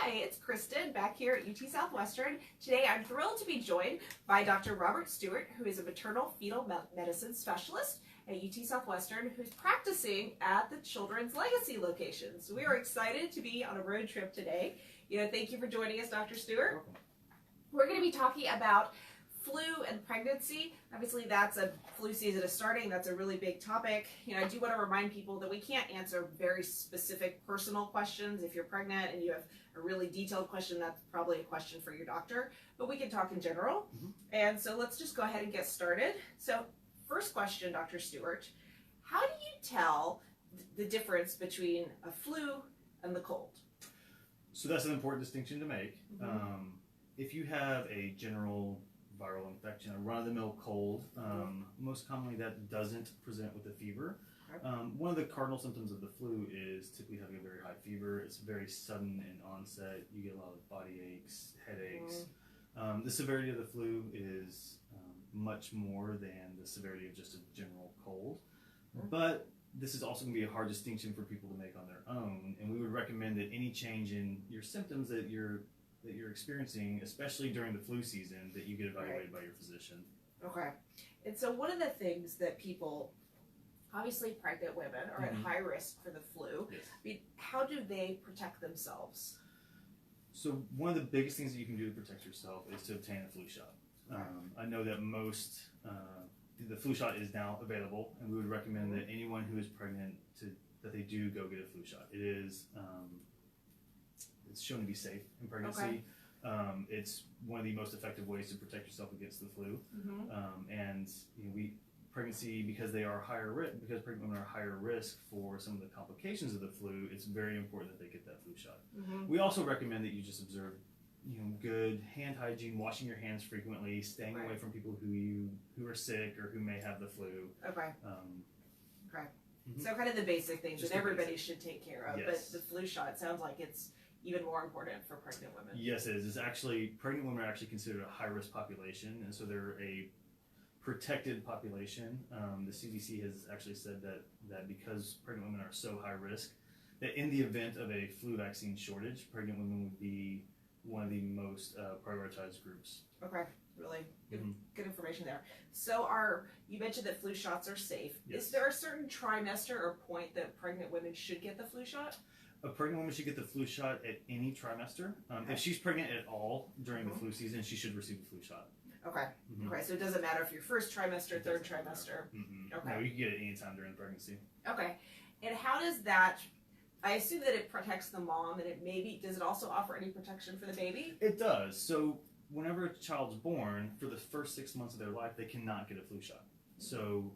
Hi, it's Kristen back here at UT Southwestern. Today I'm thrilled to be joined by Dr. Robert Stewart, who is a maternal fetal medicine specialist at UT Southwestern who's practicing at the Children's Legacy location. So we are excited to be on a road trip today. Thank you for joining us, Dr. Stewart. Welcome. We're going to be talking about flu and pregnancy. Obviously flu season is starting. That's a really big topic. I do want to remind people that we can't answer very specific personal questions. If you're pregnant and you have a really detailed question, that's probably a question for your doctor, but we can talk in general. And so let's just go ahead and get started. So first question, Dr. Stewart, how do you tell the difference between a flu and the cold? So that's an important distinction to make. If you have a general viral infection, a run-of-the-mill cold, most commonly that doesn't present with a fever. One of the cardinal symptoms of the flu is typically having a very high fever. It's very sudden in onset. You get a lot of body aches, headaches. The severity of the flu is much more than the severity of just a general cold. But this is also going to be a hard distinction for people to make on their own, and we would recommend that any change in your symptoms that you're experiencing, especially during the flu season, that you get evaluated by your physician. Okay. And so one of the things that people, obviously pregnant women, are at high risk for the flu. Yes. I mean, how do they protect themselves? So one of the biggest things that you can do to protect yourself is to obtain a flu shot. I know that the flu shot is now available, and we would recommend that anyone who is pregnant that they do go get a flu shot. It is it's shown to be safe in pregnancy. It's one of the most effective ways to protect yourself against the flu. And pregnancy, because pregnant women are higher risk for some of the complications of the flu, it's very important that they get that flu shot. We also recommend that you just observe good hand hygiene, washing your hands frequently, staying away from people who are sick or who may have the flu. So kind of the basic things Just that everybody should take care of. Yes. But the flu shot sounds like it's even more important for pregnant women. Yes, it is. It's actually, pregnant women are actually considered a high-risk population, and so they're a protected population. The CDC has actually said that because pregnant women are so high risk, that in the event of a flu vaccine shortage, pregnant women would be one of the most prioritized groups. Okay, really good information there. So you mentioned that flu shots are safe. Yes. Is there a certain trimester or point that pregnant women should get the flu shot? A pregnant woman should get the flu shot at any trimester. If she's pregnant at all during the flu season, she should receive the flu shot. Okay. Okay, so it doesn't matter if you're first trimester, third trimester. Okay. No, you can get it any time during pregnancy. Okay. And how does that, I assume that it protects the mom, and does it also offer any protection for the baby? It does. So whenever a child's born, for the first 6 months of their life, they cannot get a flu shot. So,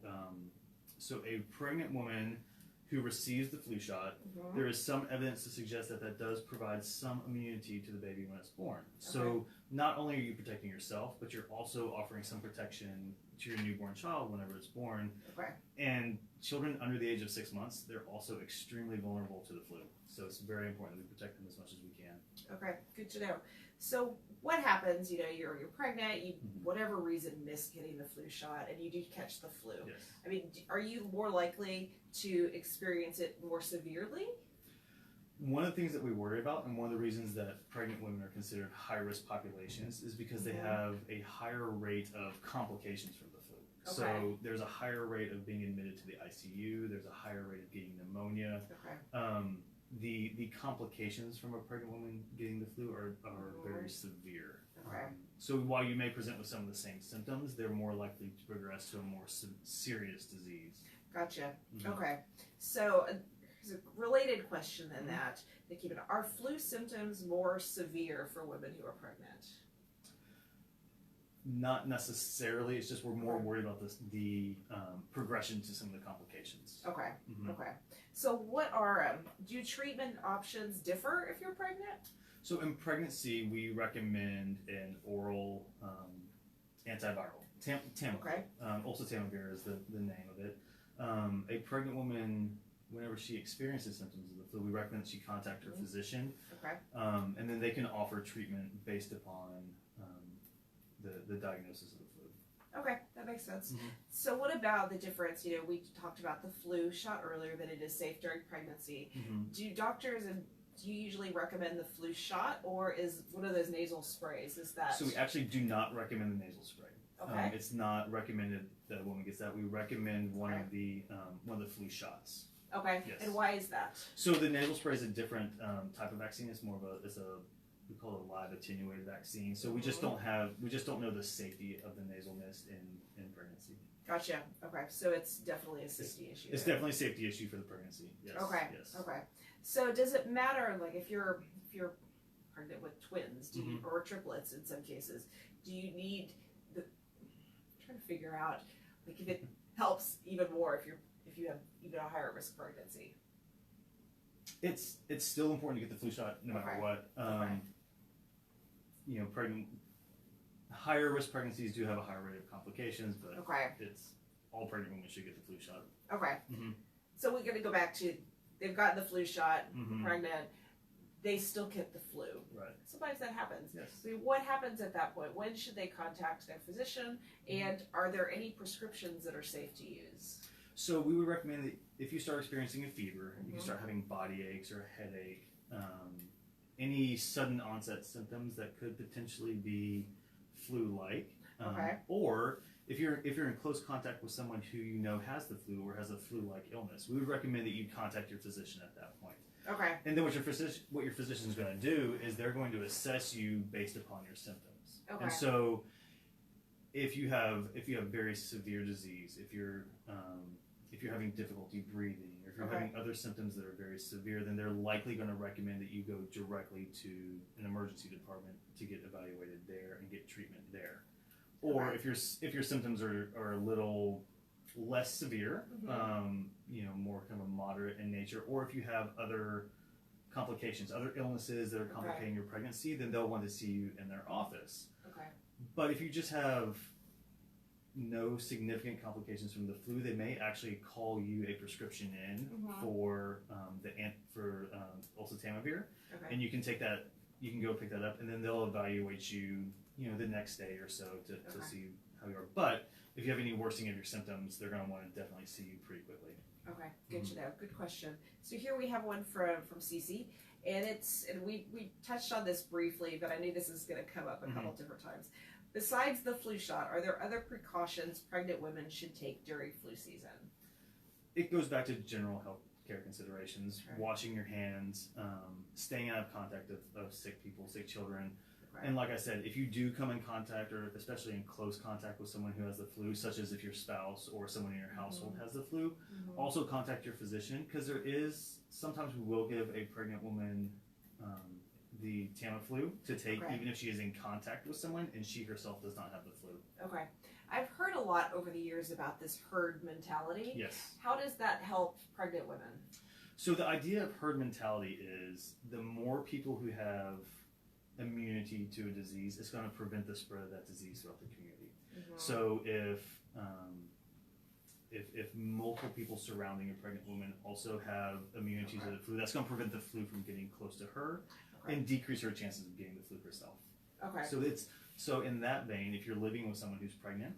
a pregnant woman who receives the flu shot, there is some evidence to suggest that does provide some immunity to the baby when it's born. So not only are you protecting yourself, but you're also offering some protection to your newborn child whenever it's born. And children under the age of 6 months, they're also extremely vulnerable to the flu. So it's very important that we protect them as much as we can. Okay, good to know. So what happens, you're pregnant, you, whatever reason, miss getting the flu shot, and you do catch the flu. Yes. I mean, are you more likely to experience it more severely? One of the things that we worry about, and one of the reasons that pregnant women are considered high-risk populations, is because they have a higher rate of complications from the flu. So there's a higher rate of being admitted to the ICU, there's a higher rate of getting pneumonia. The complications from a pregnant woman getting the flu are very severe. So while you may present with some of the same symptoms, they're more likely to progress to a more serious disease. Gotcha. Okay. So there's a related question than that. Are flu symptoms more severe for women who are pregnant? Not necessarily. It's just we're more worried about the progression to some of the complications. Okay. Okay. So do treatment options differ if you're pregnant? So in pregnancy, we recommend an oral antiviral, Tamiflu. Oseltamivir is the name of it. A pregnant woman, whenever she experiences symptoms of the flu, we recommend that she contact her physician. And then they can offer treatment based upon the diagnosis of the flu. Okay, that makes sense. So what about the difference? We talked about the flu shot earlier, that it is safe during pregnancy. Do doctors and do you usually recommend the flu shot, or is one of those nasal sprays? Is that So we actually do not recommend the nasal spray. okay? It's not recommended that a woman gets that. We recommend one Okay. of the flu shots. Okay, Yes. and why is that? So the nasal spray is a different type of vaccine. It's more of we call it a live attenuated vaccine. So we just don't know the safety of the nasal mist in pregnancy. Gotcha. Okay, so it's definitely a safety issue. It's definitely a safety issue for the pregnancy. Yes. Okay. Yes. Okay. So does it matter, like if you're pregnant with twins, or triplets in some cases, do you need I'm trying to figure out like if it helps even more if you have even a higher risk pregnancy? It's still important to get the flu shot no matter Okay. what. Okay. You know, higher risk pregnancies do have a higher rate of complications, but Okay. it's all pregnant women should get the flu shot. Okay. Mhm. So we're going to go back to they've gotten the flu shot, Mhm. pregnant, they still get the flu. Right. Sometimes that happens. Yes. So what happens at that point? When should they contact their physician? And are there any prescriptions that are safe to use? So we would recommend that if you start experiencing a fever, you can start having body aches or a headache, any sudden onset symptoms that could potentially be flu-like, Okay. or if you're in close contact with someone who you know has the flu or has a flu-like illness, we would recommend that you contact your physician at that point. Okay. And then what your physician is going to do is they're going to assess you based upon your symptoms. Okay. And so if you have very severe disease, if you're having difficulty breathing, or if you're Okay. having other symptoms that are very severe, then they're likely going to recommend that you go directly to an emergency department to get evaluated there and get treatment there. Or Okay. if your symptoms are a little less severe, more kind of moderate in nature, or if you have other complications, other illnesses that are complicating your pregnancy, then they'll want to see you in their office. Okay. But if you just have no significant complications from the flu, they may actually call you a prescription in for oseltamivir, Okay. and you can go pick that up, and then they'll evaluate you, the next day or so to see how you are. But if you have any worsening of your symptoms, they're going to want to definitely see you pretty quickly. Okay, good to know. Good question. So here we have one from Cece, and we touched on this briefly, but I knew this is going to come up a couple different times. Besides the flu shot, are there other precautions pregnant women should take during flu season? It goes back to general health care considerations, Sure. washing your hands, staying out of contact of sick people, sick children. Okay. And like I said, if you do come in contact, or especially in close contact with someone who has the flu, such as if your spouse or someone in your household has the flu, also contact your physician, because sometimes we will give a pregnant woman the Tamiflu to take, even if she is in contact with someone and she herself does not have the flu. Okay. I've heard a lot over the years about this herd mentality. Yes. How does that help pregnant women? So the idea of herd mentality is the more people who have immunity to a disease, it's going to prevent the spread of that disease throughout the community. So if multiple people surrounding a pregnant woman also have immunity to the flu, that's going to prevent the flu from getting close to her and decrease her chances of getting the flu herself. Okay. So in that vein, if you're living with someone who's pregnant,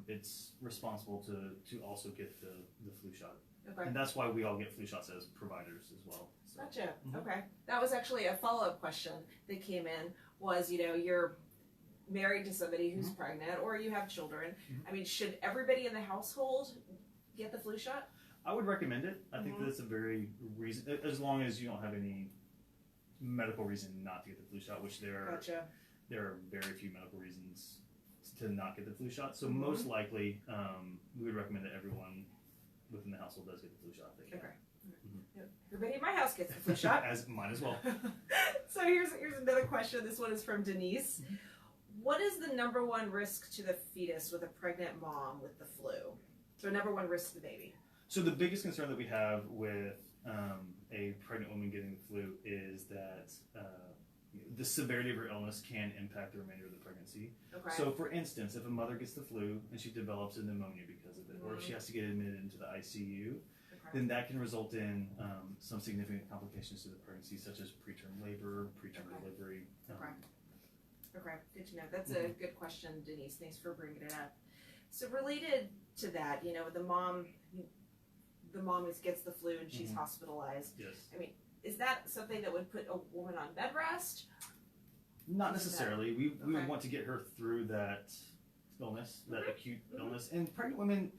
it's responsible to also get the flu shot. Okay. And that's why we all get flu shots as providers as well. So. Gotcha. Okay. That was actually a follow-up question that came in was, you're married to somebody who's pregnant or you have children. I mean, should everybody in the household get the flu shot? I would recommend it. I think that's a very reason, as long as you don't have any medical reason not to get the flu shot, which there are very few medical reasons to not get the flu shot. So most likely, we would recommend that everyone within the household does get the flu shot. Okay. Everybody in my house gets the flu shot. Mine as well. So here's another question. This one is from Denise. What is the number one risk to the fetus with a pregnant mom with the flu? So number one risk to the baby. So the biggest concern that we have with a pregnant woman getting the flu is that the severity of her illness can impact the remainder of the pregnancy. Okay. So for instance, if a mother gets the flu and she develops a pneumonia because of it, or if she has to get admitted into the ICU, then that can result in some significant complications to the pregnancy, such as preterm labor, preterm delivery. Okay, good to know. That's a good question, Denise. Thanks for bringing it up. So related to that, the mom who gets the flu and she's hospitalized. Yes. I mean, is that something that would put a woman on bed rest? Not necessarily. We Okay. would want to get her through that illness, that acute Mhm. illness. And pregnant women,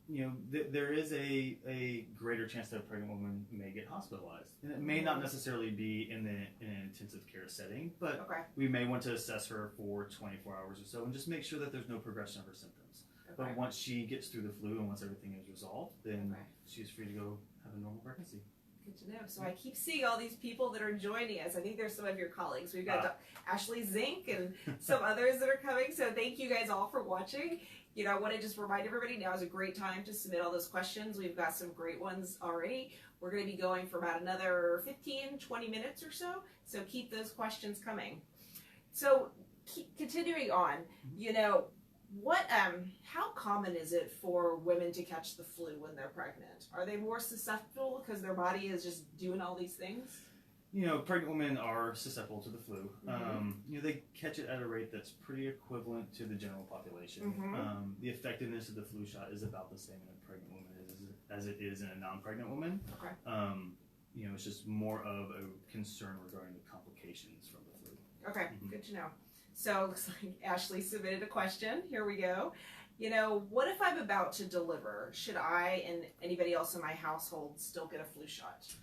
you know, there is a greater chance that a pregnant woman may get hospitalized. And it may not necessarily be in an intensive care setting, but Okay. we may want to assess her for 24 hours or so and just make sure that there's no progression of her symptoms. Okay. But once she gets through the flu and once everything is resolved, then Okay. she's free to go have a normal pregnancy. Good to know. So I keep seeing all these people that are joining us. I think there's some of your colleagues. We've got Ashley Zink and some others that are coming. So thank you guys all for watching. You know, I want to just remind everybody now is a great time to submit all those questions. We've got some great ones already. We're going to be going for about another 15, 20 minutes or so. So keep those questions coming. So continuing on, you know, how common is it for women to catch the flu when they're pregnant? Are they more susceptible because their body is just doing all these things? You know, pregnant women are susceptible to the flu. Mhm. You know, they catch it at a rate that's pretty equivalent to the general population. Mhm. The effectiveness of the flu shot is about the same in a pregnant woman as it is in a non-pregnant woman. Okay. You know, it's just more of a concern regarding the complications from the flu. Okay, Mhm. good to know. So looks like Ashley submitted a question. Here we go. You know, what if I'm about to deliver? Should I and anybody else in my household still get a flu shot?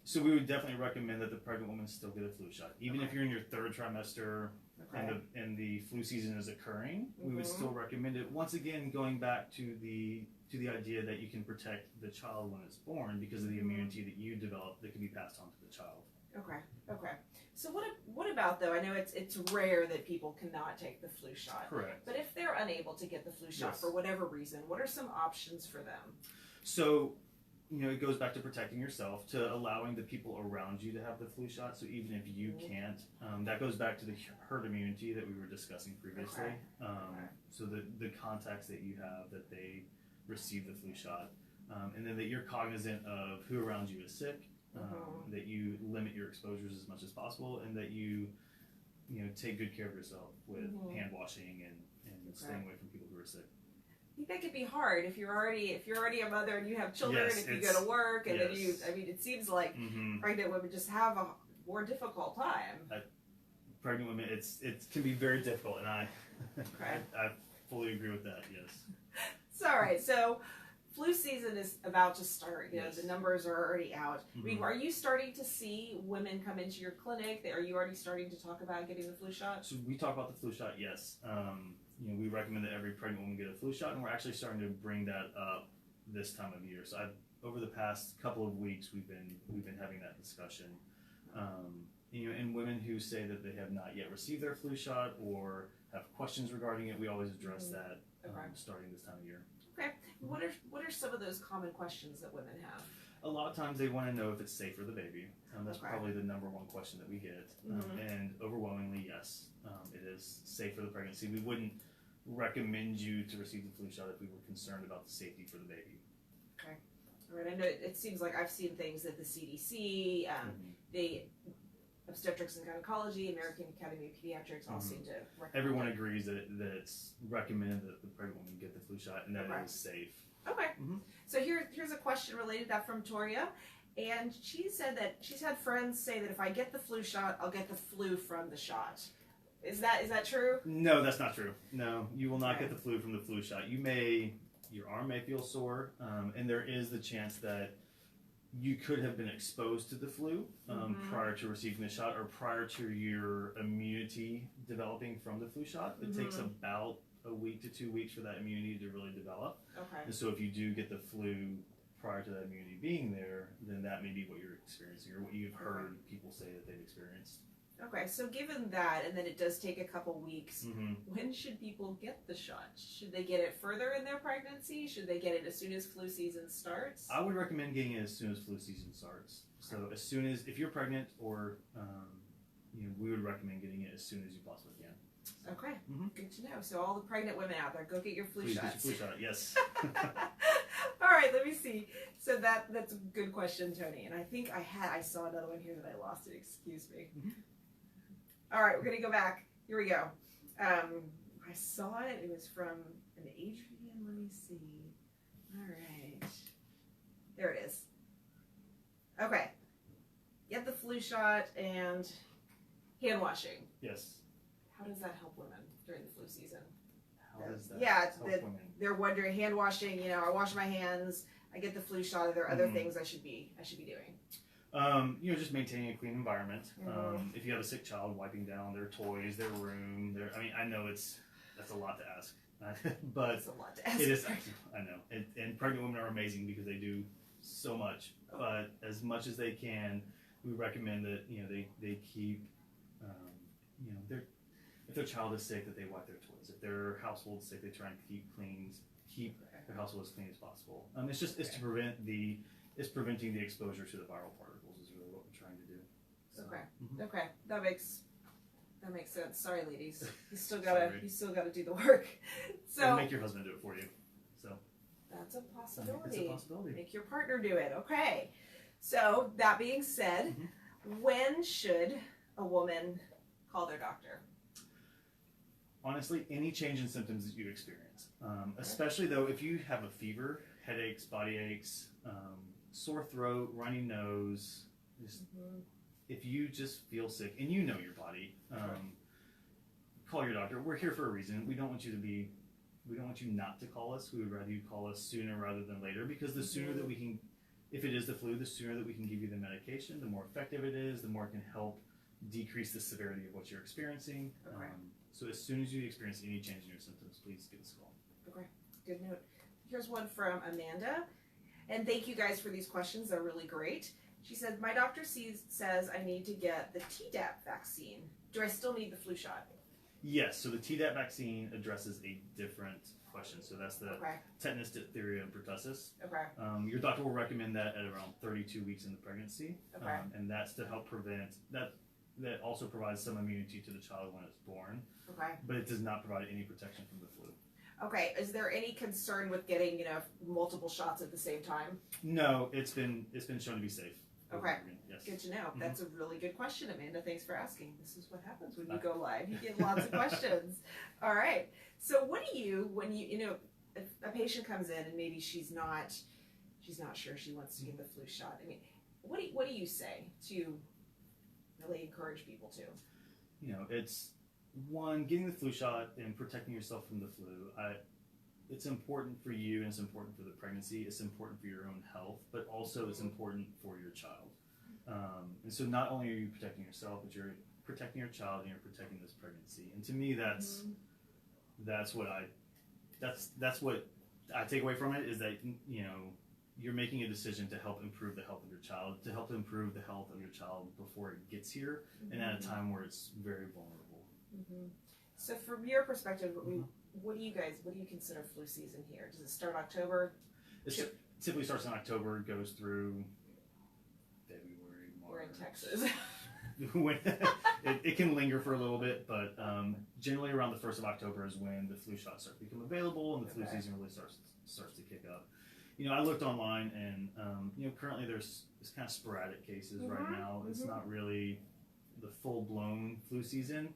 So we would definitely recommend that the pregnant woman still get a flu shot. Even if Okay. you're in your third trimester Okay. and the flu season is occurring, we would Mhm. still recommend it. Once again, going back to the idea that you can protect the child when it's born because of the Mhm. immunity that you develop that can be passed on to the child. Okay. Okay. So what about though? I know it's rare that people cannot take the flu shot. Correct. But if they're unable to get the flu shot Yes. for whatever reason, what are some options for them? So, you know, it goes back to protecting yourself, to allowing the people around you to have the flu shot. So even if you Mhm. can't, that goes back to the herd immunity that we were discussing previously. Okay. Okay. So the contacts that you have that they receive the flu shot, and then that you're cognizant of who around you is sick, Mhm. that you limit your exposures as much as possible, and that you know, take good care of yourself with Mhm. hand washing and staying away from people who are sick. I think that could be hard if you're already a mother and you have children, Yes, if you it's- go to work and then yes. I mean, it seems like Mm-hmm. pregnant women just have a more difficult time. Pregnant women, it can be very difficult, and I Okay. I fully agree with that. Yes. So, all right, so flu season is about to start. You know, Yes. the numbers are already out. I mean, Mhm. are you starting to see women come into your clinic? Are you already starting to talk about getting the flu shot? So we talk about the flu shot. Yes. You know, we recommend that every pregnant woman get a flu shot, and we're actually starting to bring that up this time of year. So over the past couple of weeks, we've been having that discussion. You know, and women who say that they have not yet received their flu shot or have questions regarding it, we always address that Okay. starting this time of year. Okay. What are some of those common questions that women have? A lot of times they want to know if it's safe for the baby. That's Okay. probably the number one question that we get. Mhm. And overwhelmingly, yes, it is safe for the pregnancy. We wouldn't recommend you to receive the flu shot if we were concerned about the safety for the baby. Okay. All right. I know it seems like I've seen things that the CDC, the Obstetrics and Gynecology, American Academy of Pediatrics all Mhm. seem to recommend. Everyone agrees that it's recommended that the pregnant woman get the flu shot and that Okay. it is safe. Okay. Mhm. So here's a question related to that from Toria. And she said that she's had friends say that if I get the flu shot, I'll get the flu from the shot. Is that true? No, that's not true. No, you will not Okay. get the flu from the flu shot. Your arm may feel sore, and there is the chance that you could have been exposed to the flu Mhm. prior to receiving the shot or prior to your immunity developing from the flu shot. It takes Mhm. about a week to 2 weeks for that immunity to really develop. Okay. And so if you do get the flu prior to that immunity being there, then that may be what you're experiencing or what you've heard people say that they've experienced. Okay. So given that, and then it does take a couple weeks, Mm-hmm. when should people get the shot? Should they get it further in their pregnancy? Should they get it as soon as flu season starts? I would recommend getting it as soon as flu season starts. So as soon as, if you're pregnant or, you know, we would recommend getting it as soon as you possibly can. Okay. Mhm. Good to know. So all the pregnant women out there, go get your flu Please shots. get your flu shot, yes. All right, let me see. So that's a good question, Tony. And I think I saw another one here that I lost it. Excuse me. Mhm. All right, we're gonna go back. Here we go. I saw it. It was from an Adrian. Let me see. All right, there it is. Okay. get the flu shot and hand washing. Yes. How does that help women during the flu season? How does that Yeah, help women? they're wondering, hand washing, you know, I wash my hands, I get the flu shot, are there other things I should be doing? You know, just maintaining a clean environment. If you have a sick child, wiping down their toys, their room, I mean, I know that's a lot to ask, but It's a lot to ask. it is. I know, and pregnant women are amazing because they do so much. But as much as they can, we recommend that they keep, you know, if their child is sick, that they wipe their toys. If their household is sick, they try and keep their household as clean as possible. It's preventing the exposure to the viral particles is really what we're trying to do. So, Okay, that makes sense. Sorry, ladies, you still gotta do the work. So and make your husband do it for you. So that's a possibility. It's a possibility. Make your partner do it. Okay. So that being said, when should a woman call their doctor? Honestly, any change in symptoms that you experience, especially though if you have a fever, headaches, body aches, sore throat, runny nose, if you just feel sick and you know your body, call your doctor. We're here for a reason. We don't want you not to call us. We would rather you call us sooner rather than later, because the sooner that we can, if it is the flu, the sooner that we can give you the medication, the more effective it is, the more it can help decrease the severity of what you're experiencing. So as soon as you experience any change in your symptoms, please give us a call. Okay, good note. Here's one from Amanda. And thank you guys for these questions. They're really great. She said, my doctor says I need to get the Tdap vaccine. Do I still need the flu shot? Yes, so the Tdap vaccine addresses a different question. So that's the tetanus, diphtheria, and pertussis. Your doctor will recommend that at around 32 weeks in the pregnancy. And that's to help prevent, that also provides some immunity to the child when it's born. But it does not provide any protection from the flu. Okay, is there any concern with getting, multiple shots at the same time? No, it's been shown to be safe. Okay, yes. Good to know. That's a really good question, Amanda. Thanks for asking. This is what happens when you go live. You get lots of questions. All right. So what do you, when if a patient comes in and maybe she's not sure she wants to get the flu shot, I mean, what do you say to really encourage people to? It's one, getting the flu shot and protecting yourself from the flu. It's important for you and it's important for the pregnancy. It's important for your own health, but also it's important for your child. And so not only are you protecting yourself, but you're protecting your child and you're protecting this pregnancy. And to me, that's what I take away from it, is that you're making a decision to help improve the health of your child, to help improve the health of your child before it gets here, and at a time where it's very vulnerable. So from your perspective, what do you consider flu season here? Does it start October? It typically starts in October, goes through February, March. We're in Texas. It can linger for a little bit, but generally around the 1st of October is when the flu shots start to become available and the flu season really starts to kick up. I looked online and currently there's kind of sporadic cases right now. It's not really the full-blown flu season,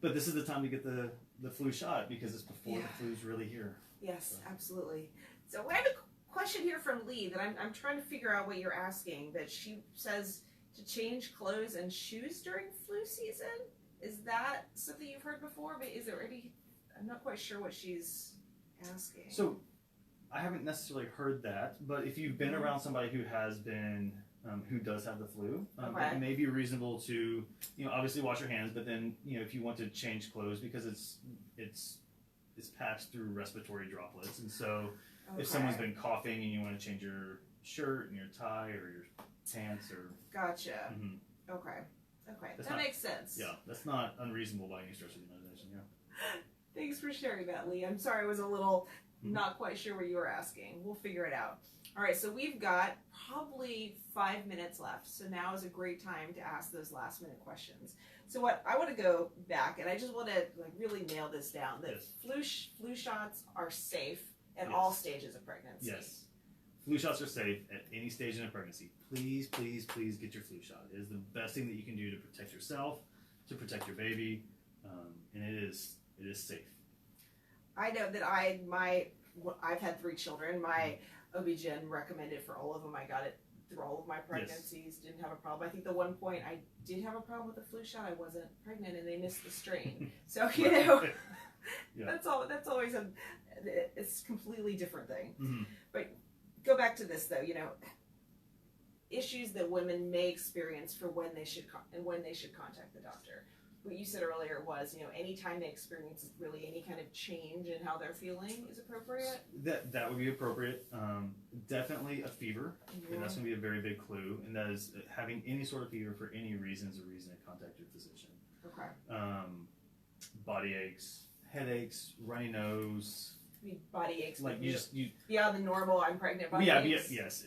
but this is the time to get the flu shot because it's before the flu's really here. Yes, absolutely. So we have a question here from Lee that I'm trying to figure out what you're asking, that she says to change clothes and shoes during flu season. Is that something you've heard before? But is there any, I'm not quite sure what she's asking. So I haven't necessarily heard that, but if you've been around somebody who has been who does have the flu, it may be reasonable to, obviously wash your hands, but then, if you want to change clothes, because it's passed through respiratory droplets, and so if someone's been coughing and you want to change your shirt and your tie or your pants or... Gotcha. Okay, that makes sense. Yeah, that's not unreasonable by any stretch of the imagination, Thanks for sharing that, Lee. I'm sorry I was a little not quite sure what you were asking. We'll figure it out. All right, so we've got probably 5 minutes left, so now is a great time to ask those last minute questions. So what I want to go back, and I just want to really nail this down, that flu shots are safe at all stages of pregnancy. Yes, flu shots are safe at any stage in a pregnancy. Please, please, please get your flu shot. It is the best thing that you can do to protect yourself, to protect your baby, and it is safe. I know that I've had 3 children. My OB-GYN recommended for all of them. I got it through all of my pregnancies, didn't have a problem. I think the one point I did have a problem with the flu shot, I wasn't pregnant and they missed the strain. So, you know, Yeah. that's always it's a completely different thing. Mm-hmm. But go back to this though, you know, issues that women may experience for when they should contact the doctor. What you said earlier was, you know, anytime they experience really any kind of change in how they're feeling is appropriate. That would be appropriate. Definitely a fever, and that's going to be a very big clue. And that is having any sort of fever for any reason is a reason to contact your physician. Okay. Body aches, headaches, runny nose. I mean, body aches, like you beyond the normal. I'm pregnant. Body aches. Yes.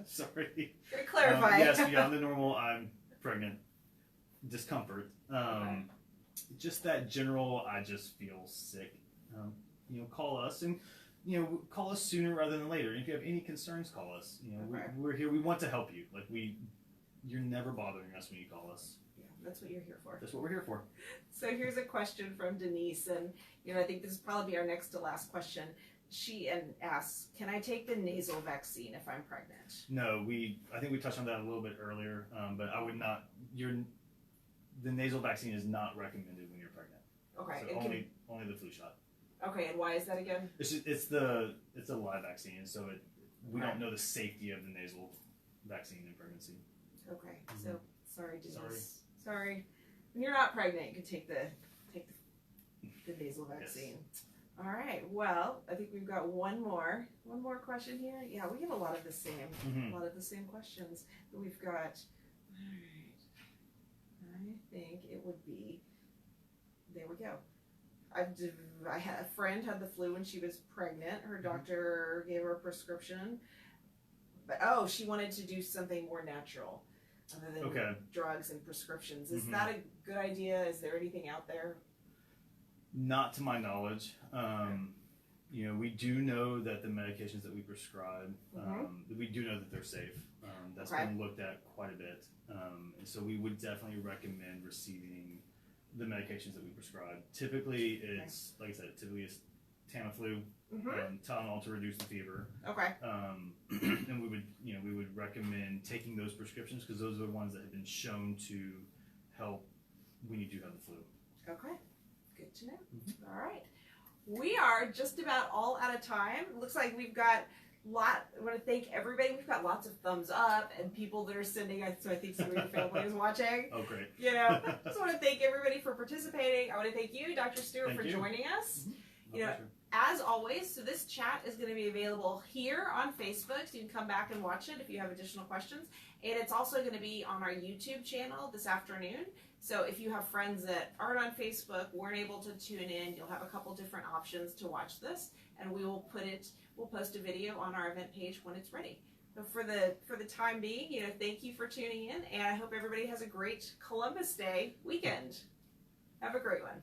Sorry. Gotta clarify. Yes, beyond the normal. I'm pregnant. Discomfort, Okay. Just that general, I just feel sick. You know, call us, and you know, call us sooner rather than later. And if you have any concerns, call us. You know, Okay. we're here. We want to help you. Like you're never bothering us when you call us. Yeah, that's what you're here for. That's what we're here for. So here's a question from Denise, and you know, I think this is probably our next to last question. She asks, "Can I take the nasal vaccine if I'm pregnant?" No, I think we touched on that a little bit earlier, but I would not. The nasal vaccine is not recommended when you're pregnant. Okay. So only the flu shot. Okay, and why is that again? It's a live vaccine, so we don't know the safety of the nasal vaccine in pregnancy. Okay, so sorry, Denise. Sorry. When you're not pregnant, you can take the nasal vaccine. Yes. All right. Well, I think we've got one more question here. Yeah, we get a lot of the same questions that we've got. All right. I think it would be. There we go. I had a friend had the flu when she was pregnant. Her doctor gave her a prescription, but she wanted to do something more natural, other than drugs and prescriptions. Is that a good idea? Is there anything out there? Not to my knowledge. You know, we do know that the medications that we prescribe, we do know that they're safe. That's been looked at quite a bit. And so we would definitely recommend receiving the medications that we prescribe. Typically, it's, like I said, it's Tamiflu, Tylenol to reduce the fever. Okay. And we would recommend taking those prescriptions because those are the ones that have been shown to help when you do have the flu. Okay. Good to know. All right. We are just about all out of time. Looks like we've got I want to thank everybody. We've got lots of thumbs up and people that are sending. So I think some of your family is watching. Oh, great. You know, just want to thank everybody for participating. I want to thank you, Dr. Stewart, for joining us. You know, as always, so this chat is going to be available here on Facebook, so you can come back and watch it if you have additional questions. And it's also going to be on our YouTube channel this afternoon. So if you have friends that aren't on Facebook, weren't able to tune in, you'll have a couple different options to watch this, and we'll post a video on our event page when it's ready. So for the time being, you know, thank you for tuning in, and I hope everybody has a great Columbus Day weekend. Have a great one.